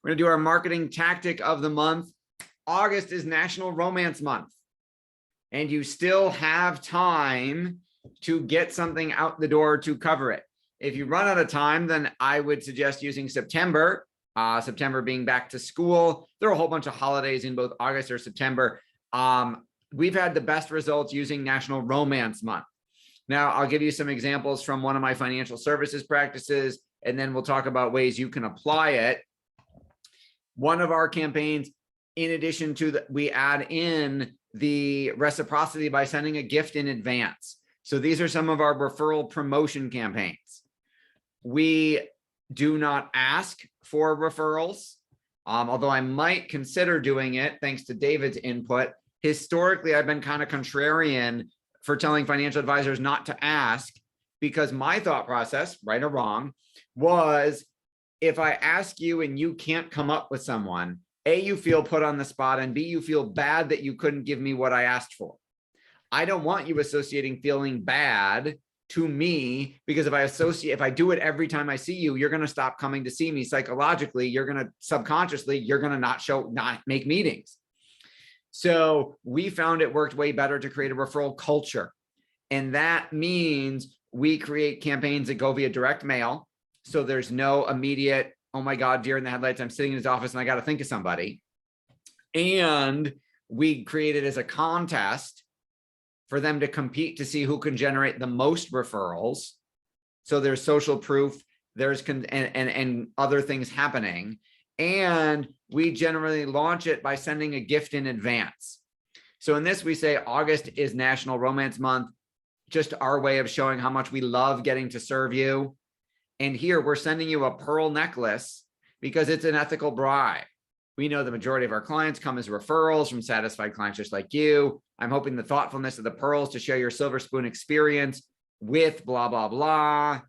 We're going to do our marketing tactic of the month. August is National Romance Month, and you still have time to get something out the door to cover it. If you run out of time, then I would suggest using September. September being back to school. There are a whole bunch of holidays in both August or September. We've had the best results using National Romance Month. Now, I'll give you some examples from one of my financial services practices, and then we'll talk about ways you can apply it. One of our campaigns, in addition to we add in the reciprocity by sending a gift in advance. So these are some of our referral promotion campaigns. We do not ask for referrals, although I might consider doing it thanks to David's input. Historically, I've been kind of contrarian for telling financial advisors not to ask, because my thought process, right or wrong, was if I ask you and you can't come up with someone, A, you feel put on the spot, and B, you feel bad that you couldn't give me what I asked for. I don't want you associating feeling bad to me, because if I do it every time I see you, you're going to stop coming to see me psychologically. You're going to subconsciously, you're going to not make meetings. So we found it worked way better to create a referral culture. And that means we create campaigns that go via direct mail. So there's no immediate, oh my God, deer in the headlights, I'm sitting in his office and I got to think of somebody. And we create it as a contest for them to compete to see who can generate the most referrals. So there's social proof, there's and other things happening. And we generally launch it by sending a gift in advance. So in this, we say August is National Romance Month, just our way of showing how much we love getting to serve you. And here we're sending you a pearl necklace because it's an ethical bribe. We know the majority of our clients come as referrals from satisfied clients just like you. I'm hoping the thoughtfulness of the pearls to share your silver spoon experience with blah, blah, blah.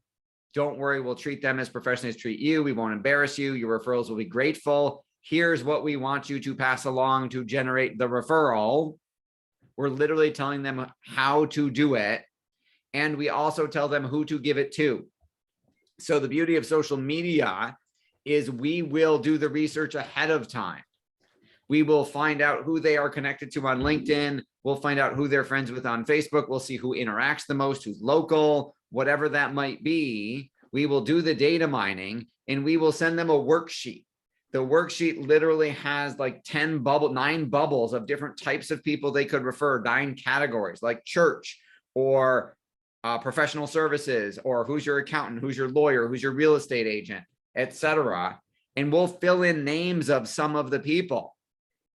Don't worry, we'll treat them as professionally as treat you. We won't embarrass you. Your referrals will be grateful. Here's what we want you to pass along to generate the referral. We're literally telling them how to do it. And we also tell them who to give it to. So the beauty of social media is we will do the research ahead of time. We will find out who they are connected to on LinkedIn. We'll find out who they're friends with on Facebook. We'll see who interacts the most, who's local, whatever that might be. We will do the data mining and we will send them a worksheet. The worksheet literally has like 9 bubbles of different types of people they could refer, 9 categories like church or professional services, or who's your accountant, who's your lawyer, who's your real estate agent, etc. And we'll fill in names of some of the people.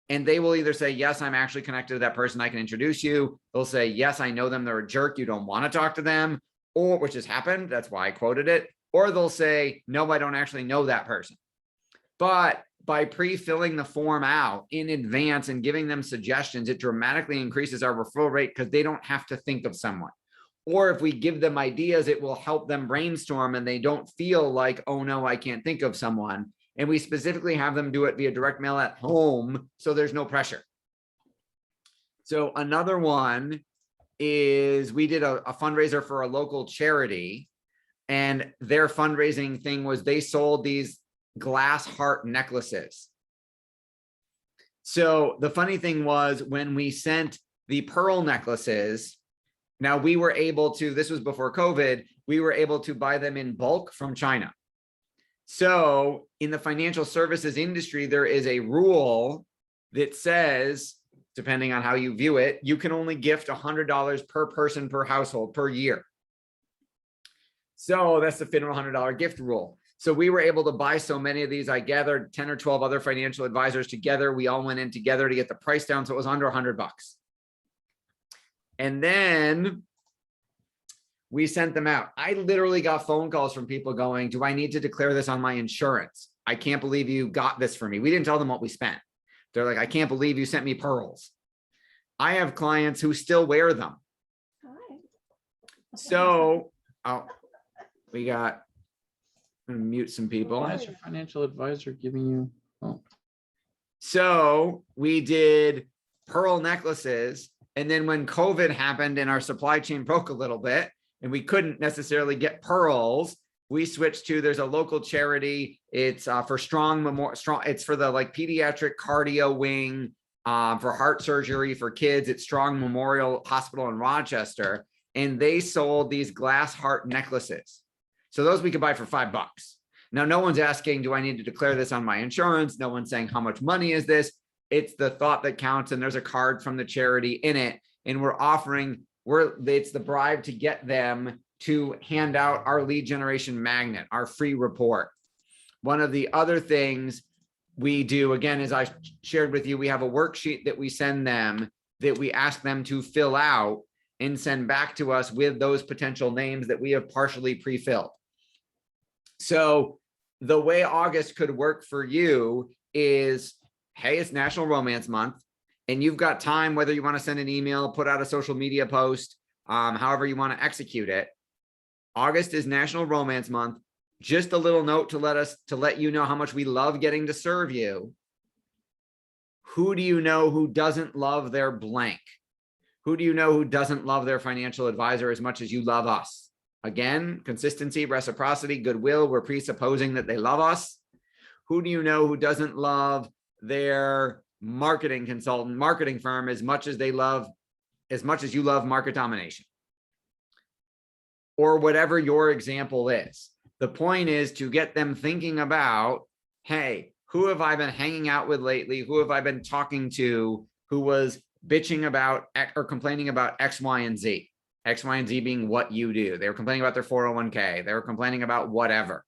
And they will either say, yes, I'm actually connected to that person, I can introduce you. They'll say, yes, I know them, they're a jerk, you don't want to talk to them, or which has happened, that's why I quoted it. Or they'll say, no, I don't actually know that person. But by pre-filling the form out in advance and giving them suggestions, it dramatically increases our referral rate because they don't have to think of someone. Or if we give them ideas, it will help them brainstorm and they don't feel like, oh no, I can't think of someone. And we specifically have them do it via direct mail at home, so there's no pressure. So another one is we did a fundraiser for a local charity, and their fundraising thing was they sold these glass heart necklaces. So the funny thing was when we sent the pearl necklaces, now we were able to, this was before COVID, we were able to buy them in bulk from China. So in the financial services industry, there is a rule that says, depending on how you view it, you can only gift $100 per person per household per year. So that's the FINRA $100 gift rule. So we were able to buy so many of these. I gathered 10 or 12 other financial advisors together. We all went in together to get the price down. So it was under $100. And then we sent them out. I literally got phone calls from people going, do I need to declare this on my insurance? I can't believe you got this for me. We didn't tell them what we spent. They're like, I can't believe you sent me pearls. I have clients who still wear them. Hi. So we got, I'm gonna mute some people. Why is your financial advisor giving you? Oh. So we did pearl necklaces. And then when COVID happened and our supply chain broke a little bit and we couldn't necessarily get pearls, we switched to, there's a local charity. It's for it's for the like pediatric cardio wing, for heart surgery for kids. It's Strong Memorial Hospital in Rochester. And they sold these glass heart necklaces. So those we could buy for $5. Now, no one's asking, do I need to declare this on my insurance? No one's saying, how much money is this? It's the thought that counts. And there's a card from the charity in it. And we're offering, it's the bribe to get them to hand out our lead generation magnet, our free report. One of the other things we do, again, as I shared with you, we have a worksheet that we send them that we ask them to fill out and send back to us with those potential names that we have partially pre-filled. So the way August could work for you is, hey, it's National Romance Month, and you've got time, whether you want to send an email, put out a social media post, however you want to execute it. August is National Romance Month. Just a little note to let you know how much we love getting to serve you. Who do you know who doesn't love their blank? Who do you know who doesn't love their financial advisor as much as you love us? Again, consistency, reciprocity, goodwill. We're presupposing that they love us. Who do you know who doesn't love their marketing consultant, marketing firm as much as you love market domination? Or whatever your example is. The point is to get them thinking about, hey, who have I been hanging out with lately? Who have I been talking to who was bitching about or complaining about X, Y, and Z? X, Y, and Z being what you do. They were complaining about their 401k. They were complaining about whatever.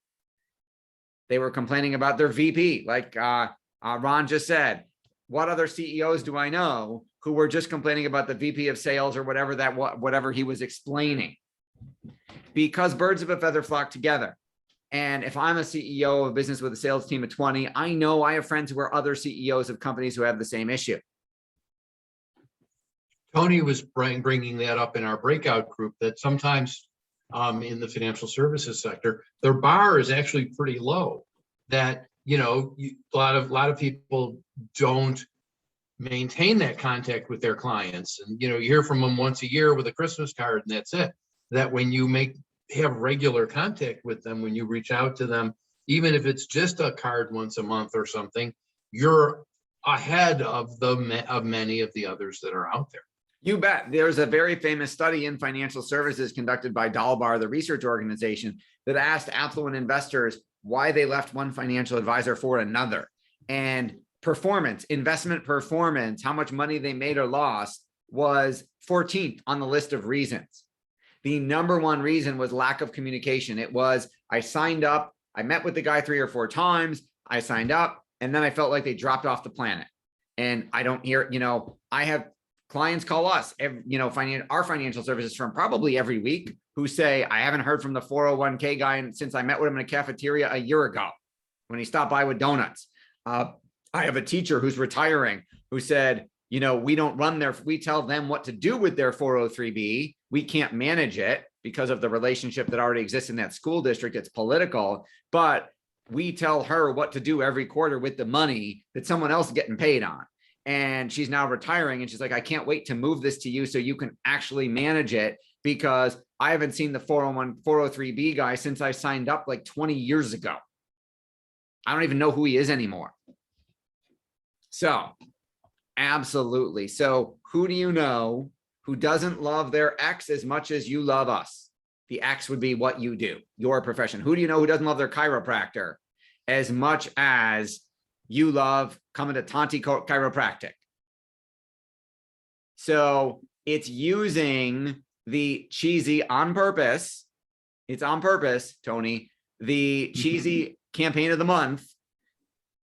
They were complaining about their VP. Like Ron just said, what other CEOs do I know who were just complaining about the VP of sales or whatever he was explaining? Because birds of a feather flock together. And if I'm a CEO of a business with a sales team of 20, I know I have friends who are other CEOs of companies who have the same issue. Tony was bringing that up in our breakout group, that sometimes in the financial services sector, their bar is actually pretty low. That, a lot of people don't maintain that contact with their clients. And, you hear from them once a year with a Christmas card, and that's it. That when you have regular contact with them, when you reach out to them, even if it's just a card once a month or something, you're ahead of many of the others that are out there. You bet. There's a very famous study in financial services conducted by Dalbar, the research organization, that asked affluent investors why they left one financial advisor for another. And performance, investment performance, how much money they made or lost, was 14th on the list of reasons. The number one reason was lack of communication. It was, I signed up, I met with the guy 3 or 4 times, I signed up, and then I felt like they dropped off the planet. And I don't hear, I have clients call us, our financial services firm probably every week, who say, I haven't heard from the 401k guy since I met with him in a cafeteria a year ago when he stopped by with donuts. I have a teacher who's retiring who said, we don't we tell them what to do with their 403b. We can't manage it because of the relationship that already exists in that school district. It's political, but we tell her what to do every quarter with the money that someone else is getting paid on. And she's now retiring. And she's like, I can't wait to move this to you so you can actually manage it, because I haven't seen the 403b guy since I signed up like 20 years ago. I don't even know who he is anymore. So absolutely. So who do you know who doesn't love their ex as much as you love us? The X would be what you do, your profession. Who do you know who doesn't love their chiropractor as much as you love coming to Tanti Chiropractic? So it's using the cheesy on purpose. It's on purpose, Tony, the cheesy campaign of the month,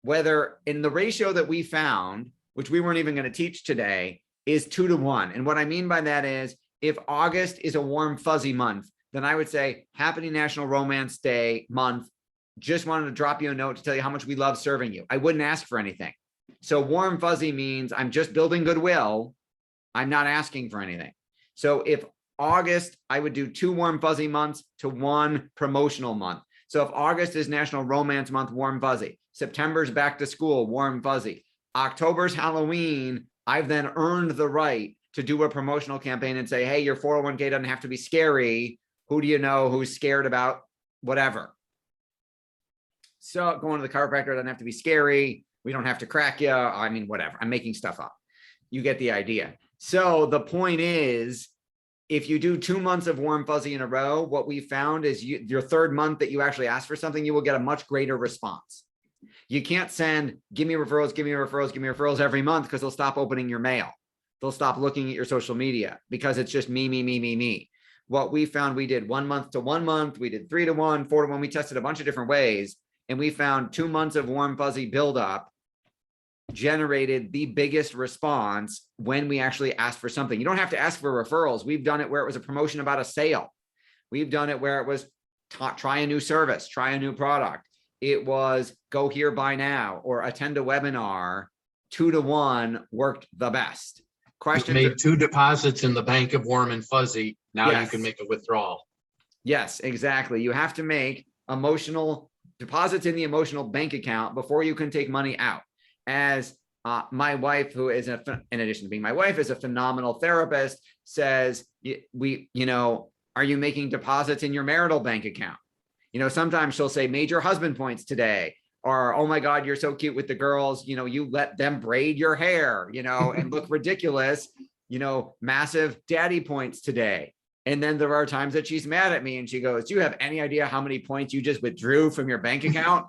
whether in the ratio that we found, which we weren't even going to teach today, is 2 to 1. And what I mean by that is, if August is a warm, fuzzy month, then I would say Happy National Romance Day month. Just wanted to drop you a note to tell you how much we love serving you. I wouldn't ask for anything. So warm, fuzzy means I'm just building goodwill. I'm not asking for anything. So if August, I would do 2 warm, fuzzy months to 1 promotional month. So if August is National Romance Month, warm, fuzzy. September's back to school, warm, fuzzy. October's Halloween, I've then earned the right to do a promotional campaign and say, hey, your 401k doesn't have to be scary. Who do you know who's scared about whatever. So going to the chiropractor doesn't have to be scary. We don't have to crack you. I mean, whatever. I'm making stuff up. You get the idea. So the point is, if you do 2 months of warm fuzzy in a row, what we found is your third month that you actually ask for something, you will get a much greater response. You can't send, give me referrals, give me referrals, give me referrals every month, because they'll stop opening your mail. They'll stop looking at your social media because it's just me, me, me, me, me. What we found, we did 1 month to 1 month. We did 3 to 1, 4 to 1. We tested a bunch of different ways. And we found 2 months of warm fuzzy buildup generated the biggest response when we actually asked for something. You don't have to ask for referrals. We've done it where it was a promotion about a sale. We've done it where it was try a new service, try a new product. It was go here, buy now, or attend a webinar. 2 to 1 worked the best. You made 2 deposits in the bank of warm and fuzzy. Now you can make a withdrawal. Yes, exactly. You have to make emotional deposits in the emotional bank account before you can take money out. As my wife, who is, in addition to being my wife, is a phenomenal therapist, says, are you making deposits in your marital bank account? Sometimes she'll say major husband points today, or, oh my God, you're so cute with the girls. You let them braid your hair, and look ridiculous, massive daddy points today. And then there are times that she's mad at me and she goes, do you have any idea how many points you just withdrew from your bank account?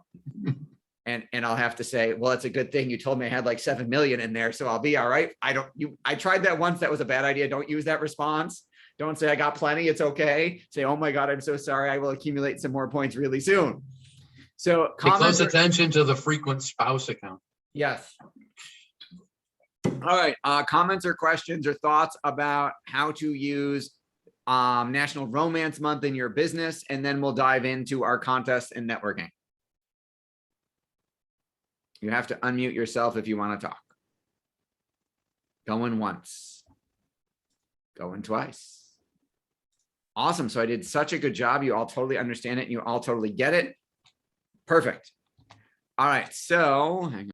And I'll have to say, well, it's a good thing you told me I had like 7 million in there, so I'll be all right. I tried that once. That was a bad idea. Don't use that response. Don't say I got plenty. It's okay. Say, oh my God, I'm so sorry. I will accumulate some more points really soon. So pay close attention to the frequent spouse account. Yes. All right. Comments or questions or thoughts about how to use National Romance Month in your business, and then we'll dive into our contest and networking. You have to unmute yourself if you want to talk. Going once. Going twice. Awesome. So I did such a good job. You all totally understand it. And you all totally get it. Perfect. All right. So hang on.